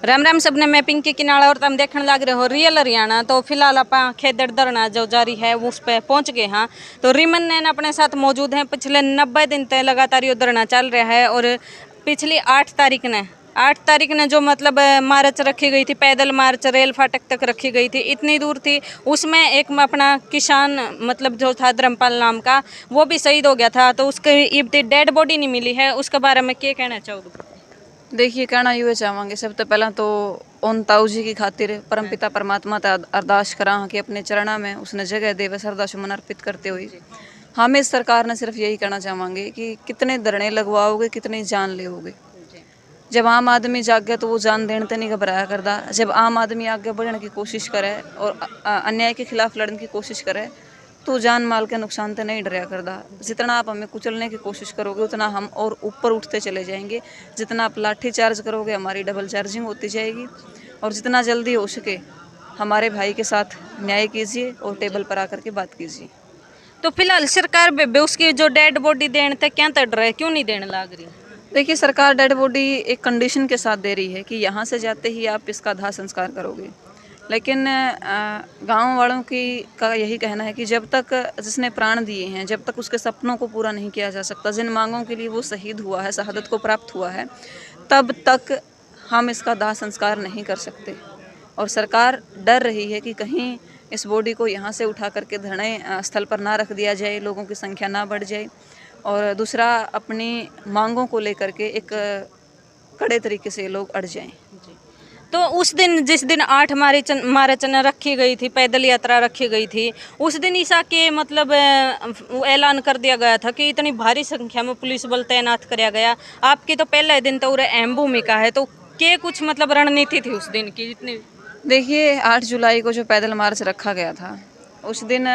राम राम सबने। मैं पिंकी किनाला और तुम देखने लग रहे हो रियल हरियाणा। तो फिलहाल आप खेदड़ धरना जो जारी है उस पर पहुंच गए हाँ। तो रिमन नैन अपने साथ मौजूद हैं। पिछले 90 दिन तक लगातार ये धरना चल रहा है और पिछली 8 तारीख ने जो मतलब मार्च रखी गई थी, पैदल मार्च रेल फाटक तक रखी गई थी, इतनी दूर थी। उसमें एक अपना किसान मतलब जो था धर्मपाल नाम का, वो भी शहीद हो गया था। तो उसकी इतनी डेड बॉडी नहीं मिली है, उसके बारे में क्या कहना चाहोगे? देखिए, कहना यूँ चाहवांगे सबसे पहला तो उन ताऊ जी की खातिर परमपिता परमात्मा ता अरदास करा कि अपने चरणा में उसने जगह दे, व श्रद्धा सुमन अर्पित करते हुए हम इस सरकार ने सिर्फ यही कहना चाहेंगे कि कितने धरने लगवाओगे, कितनी जान लेओगे। जब आम आदमी जागे तो वो जान देने तो नहीं घबराया करता। जब आम आदमी आगे बढ़ने की कोशिश करे और अन्याय के खिलाफ लड़ने की कोशिश करे तो जान माल के नुकसान तो नहीं डरा करता। जितना आप हमें कुचलने की कोशिश करोगे उतना हम और ऊपर उठते चले जाएंगे। जितना आप लाठी चार्ज करोगे हमारी डबल चार्जिंग होती जाएगी। और जितना जल्दी हो सके हमारे भाई के साथ न्याय कीजिए और टेबल पर आकर के बात कीजिए। तो फिलहाल सरकार बेबे उसकी जो डेड बॉडी देने तक क्या तड़ रहा है, क्यों नहीं देने लग रही? देखिए, सरकार डेड बॉडी एक कंडीशन के साथ दे रही है कि यहाँ से जाते ही आप इसका दाह संस्कार करोगे। लेकिन गांव वालों की का यही कहना है कि जब तक जिसने प्राण दिए हैं, जब तक उसके सपनों को पूरा नहीं किया जा सकता, जिन मांगों के लिए वो शहीद हुआ है, शहादत को प्राप्त हुआ है, तब तक हम इसका दाह संस्कार नहीं कर सकते। और सरकार डर रही है कि कहीं इस बॉडी को यहाँ से उठा करके धरने स्थल पर ना रख दिया जाए, लोगों की संख्या ना बढ़ जाए। और दूसरा, अपनी मांगों को लेकर के एक कड़े तरीके से लोग अड़ जाएं। तो उस दिन जिस दिन 8 मार्च न रखी गई थी, पैदल यात्रा रखी गई थी, उस दिन ईसा के मतलब ऐलान कर दिया गया था कि इतनी भारी संख्या में पुलिस बल तैनात किया गया। आपकी तो पहले दिन तो अहम भूमिका है, तो क्या कुछ मतलब रणनीति थी उस दिन की? जितनी देखिए, 8 जुलाई को जो पैदल मार्च रखा गया था उस दिन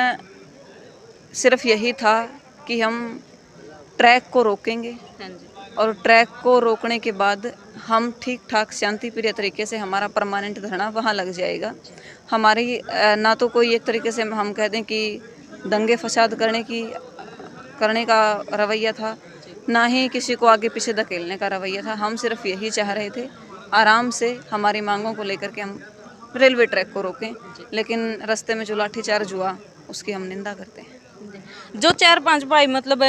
सिर्फ यही था कि हम ट्रैक को रोकेंगे और ट्रैक को रोकने के बाद हम ठीक ठाक शांति प्रिय तरीके से हमारा परमानेंट धरना वहाँ लग जाएगा। हमारी ना तो कोई एक तरीके से हम कह दें कि दंगे फसाद करने का रवैया था, ना ही किसी को आगे पीछे धकेलने का रवैया था। हम सिर्फ यही चाह रहे थे आराम से हमारी मांगों को लेकर के हम रेलवे ट्रैक को रोकें। लेकिन रास्ते में जो लाठीचार्ज हुआ उसकी हम निंदा करते हैं। जो 4-5 भाई मतलब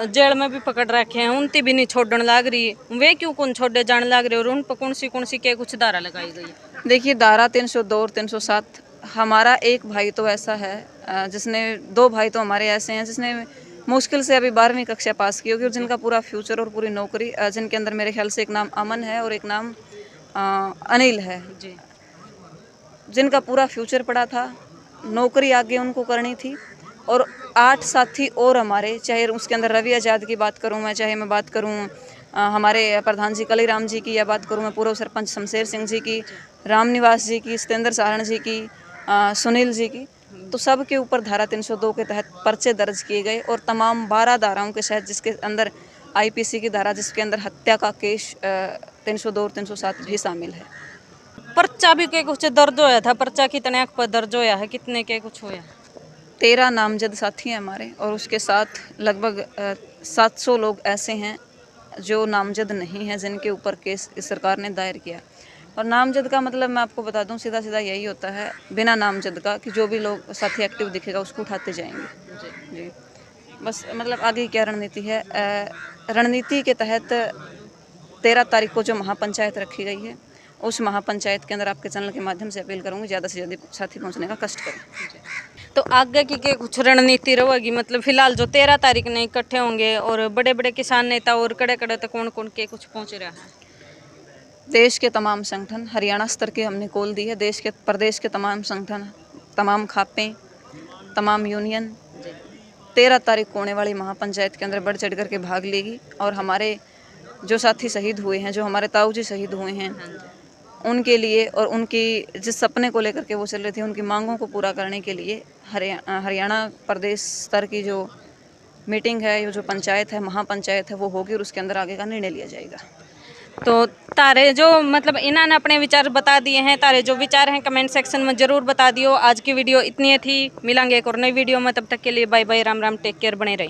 जेल में भी पकड़ रखे हैं, उनती भी नहीं छोड़ने लग रही, वे क्यों कौन छोड़े जाने लग रहे? और उन पर कौन सी के कुछ धारा लगाई गई? देखिए, धारा 302 और 307। हमारा एक भाई तो ऐसा है जिसने, 2 भाई तो हमारे ऐसे हैं जिसने मुश्किल से अभी 12वीं कक्षा पास की होगी और जिनका पूरा फ्यूचर और पूरी नौकरी, जिनके अंदर मेरे ख्याल से एक नाम अमन है और एक नाम अनिल है जी, जिनका पूरा फ्यूचर पड़ा था, नौकरी आगे उनको करनी थी। और 8 साथी और हमारे, चाहे उसके अंदर रवि आज़ाद की बात करूं मैं, चाहे मैं बात करूं हमारे प्रधान जी कलीराम जी की, या बात करूं मैं पूर्व सरपंच शमशेर सिंह जी की, रामनिवास जी की, सतेंद्र सारण जी की, सुनील जी की, तो सब के ऊपर धारा 302 के तहत पर्चे दर्ज किए गए। और तमाम 12 धाराओं के तहत, जिसके अंदर IPC की धारा, जिसके अंदर हत्या का केस 302 और 307 भी शामिल है। पर्चा भी के कुछ दर्ज होया था? पर्चा कितने पर दर्ज होया है, कितने के कुछ होया? 13 नामजद साथी हैं हमारे, और उसके साथ लगभग 700 लोग ऐसे हैं जो नामजद नहीं हैं, जिनके ऊपर केस इस सरकार ने दायर किया। और नामजद का मतलब मैं आपको बता दूं, सीधा सीधा यही होता है बिना नामजद का, कि जो भी लोग साथी एक्टिव दिखेगा उसको उठाते जाएंगे जी। बस मतलब आगे क्या रणनीति है, रणनीति के तहत 13 तारीख को जो महापंचायत रखी गई है, उस महापंचायत के अंदर आपके चैनल के माध्यम से अपील करूंगी ज़्यादा से ज़्यादा साथी पहुंचने का कष्ट करें। तो आगे की के कुछ रणनीति रहेगी? मतलब फिलहाल जो 13 तारीख ने इकट्ठे होंगे और बड़े बड़े किसान नेता और कड़े कड़े तक कौन कौन के कुछ पहुंच रहा है? देश के तमाम संगठन, हरियाणा स्तर के हमने कॉल दी है, देश के प्रदेश के तमाम संगठन, तमाम खापें, तमाम यूनियन 13 तारीख को होने वाली महापंचायत के अंदर बढ़ चढ़ करके भाग लेगी। और हमारे जो साथी शहीद हुए हैं, जो हमारे ताऊ जी शहीद हुए हैं, उनके लिए और उनकी जिस सपने को लेकर के वो चल रहे थे, उनकी मांगों को पूरा करने के लिए हरियाणा प्रदेश स्तर की जो मीटिंग है, ये जो पंचायत है, महापंचायत है, वो होगी और उसके अंदर आगे का निर्णय लिया जाएगा। तो तारे जो मतलब इन्होंने अपने विचार बता दिए हैं, तारे जो विचार हैं कमेंट सेक्शन में ज़रूर बता दियो। आज की वीडियो इतनी थी, मिलेंगे एक और नई वीडियो में, तब तक के लिए bye bye, Ram Ram, take care, बने रही।